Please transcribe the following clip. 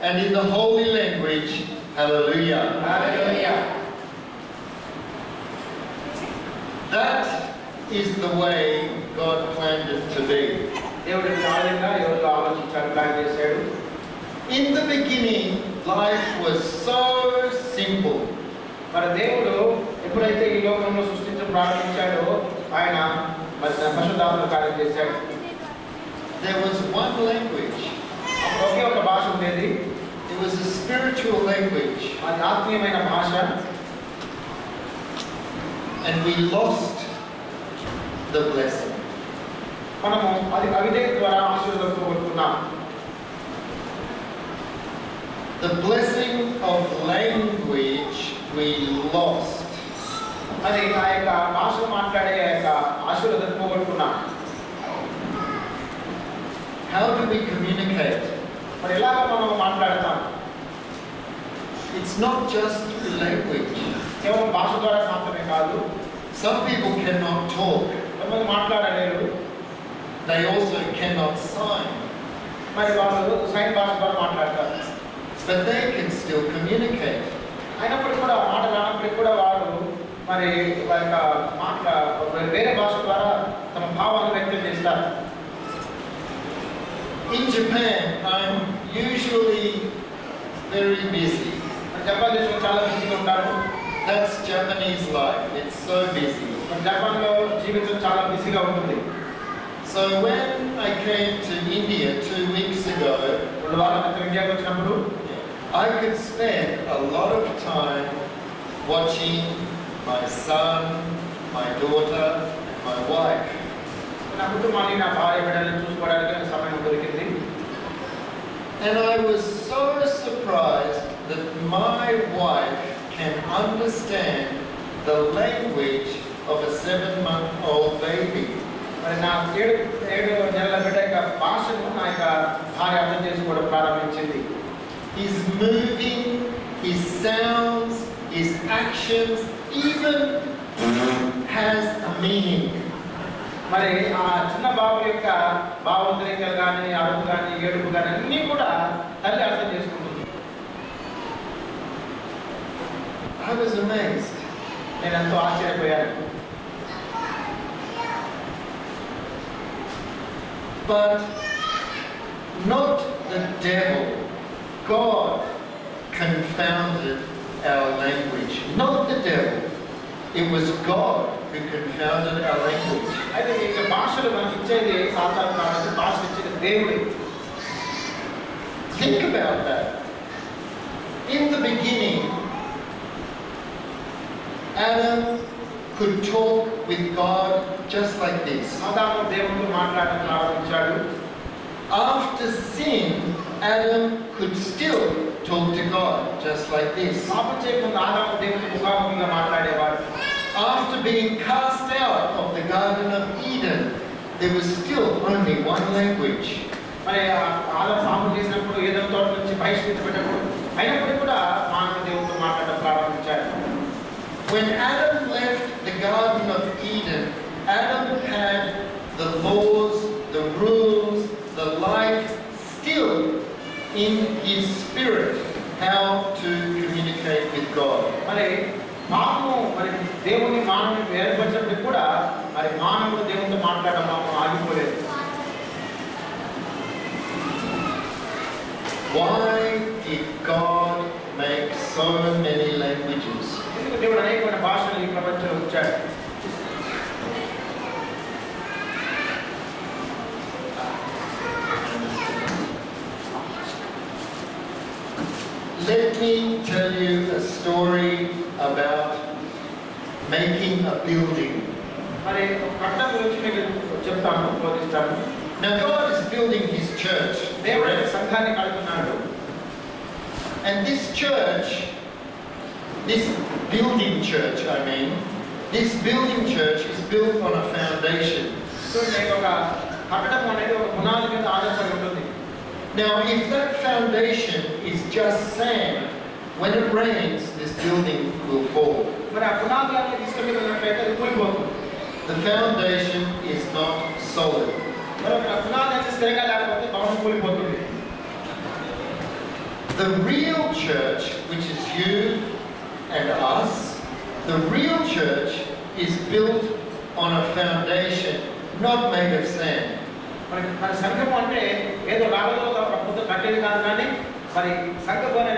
and in the holy language, hallelujah. Hallelujah. That is the way God planned it to be. దేవుడు నిజంగా ఎవరు ఆలోచించాడు, plan చేశాడు. In the beginning, life was so simple. మరి దేవుడు ఎప్పుడైతే ఈ లోకంలో సృష్టించడం ప్రారంభించాడో ఆయన పరిశుద్ధాత్మ కార్యం చేశాడు. There was one language. అప్పుడు ఒకే ఒక భాష ఉండేది. It was a spiritual language. అది ఆత్మీయమైన భాష. And we lost the blessing. మనము అది అవిధేయత ద్వారా ఆశీర్వాదం పోగొట్టుకున్నాం. The blessing of language we lost. అది ఆ యొక్క భాష మాట్లాడే ఆ యొక్క ఆశీర్వాదం పోగొట్టుకున్నాం. How do we communicate? మరి ఎలాగ మనం మాట్లాడతాం? It's not just through language. కేవలం భాష ద్వారా మాత్రమే కాదు. Some people cannot talk. కొంతమంది మాట్లాడలేరు. They also cannot sign. మరి వాళ్ళు సైన్ భాష ద్వారా మాట్లాడతారు. But they can still communicate. అయినప్పటికీ కూడా మాట రానప్పటికీ కూడా వారు మరి వారి వేరే భాష ద్వారా తమ భావాలను వ్యక్తం చేస్తారు. In Japan, I'm usually very busy. Japan దేశంలో చాలా బిజీగా ఉంటారు. That's Japanese life. It's so busy. జపాన్లో జీవితం చాలా బిజీగా ఉంటుంది. So when I came to India 2 weeks ago, 2 వారాల క్రితం ఇండియాకి వచ్చినప్పుడు I could spend a lot of time watching my son, my daughter, and my wife. నా కుటుంబాన్ని, నా భార్య బిడ్డలను చూసుకోవడానికి సమయం దొరికింది. And I was so surprised that my wife can understand the language of a 7-month-old baby. మరి నా 7 నెలల బిడ్డ యొక్క భాషను నా యొక్క భార్య అర్థం చేసుకోవడం ప్రారంభించింది. His moving, his sounds, his actions even has a meaning. మరి ఆ చిన్న బాబు యొక్క భావోద్రేకాలు కానీ, అరుపు కానీ, ఏడుపు కానీ అన్నీ కూడా తల్లి అర్థం చేసుకుంటుంది. I was amazed. నేను ఎంతో ఆశ్చర్యపోయాను. But not the devil. God confounded our language. Not the devil. It was God who confounded our language. అయితే ఈ భాషలు మనకి ఇచ్చేది సాతాను కాబట్టి భాష ఇచ్చేది దేవుడే. Think about that. In the beginning, Adam could talk with God just like this. ఆదాము దేవునితో మాట్లాడడం ప్రారంభించాడు. After sin, Adam could still talk to God just like this. పాపం చేయకుండా ఆదాము దేవునితో ముఖాముఖిగా మాట్లాడేవాడు. After being cast out of the Garden of Eden, there was still only one language. మరి ఆదాము పాపం చేసినప్పుడు ఏదైనా తోట నుంచి బహిష్కరించబడ్డప్పుడు అయినప్పటికీ కూడా మానవ దేవునితో మాట్లాడడం ప్రారంభించాడు. When Adam left the Garden of Eden, Adam had the laws, the rules, the life still in his spirit, how to communicate with God. మరి పాపము మరి దేవుని మానవుని ఏర్పరిచినప్పుడు కూడా మరి మానవుడు దేవునితో మాట్లాడడం పాపం ఆగిపోలేదు. Why did God make so many languages? ఎందుకు దేవుడు అనేకమైన భాషలు ఈ ప్రపంచంలో ఉంచాడు? Let me tell you a story about making a building. మరి కట్టడం గురించి మీకు చెప్తాను, బోధిస్తాను. Now God is building His church. దేవుడు సంఘాన్ని కడుతున్నాడు. And this church, this building church, this building church is built on a foundation. చూడండి, ఒక కట్టడం అనేది ఒక పునాది మీద ఆధారపడి ఉంటుంది. Now, if that foundation is just sand, when it rains, this building will fall. మరి ఆ పునాది అనేది ఇసుక మీద ఉన్నట్లయితే అది కూలిపోతుంది. The foundation is not solid. మరి ఆ పునాది అనేది స్థిరంగా లేకపోతే భవనం కూలిపోతుంది. The real church, which is you and us, the real church is built on a foundation not made of sand. మరి సంఘం అంటే ఏదో రాళ్ళతో ఒక ముద్ద కట్టేది కాదు, కానీ మరి సంఘం అనే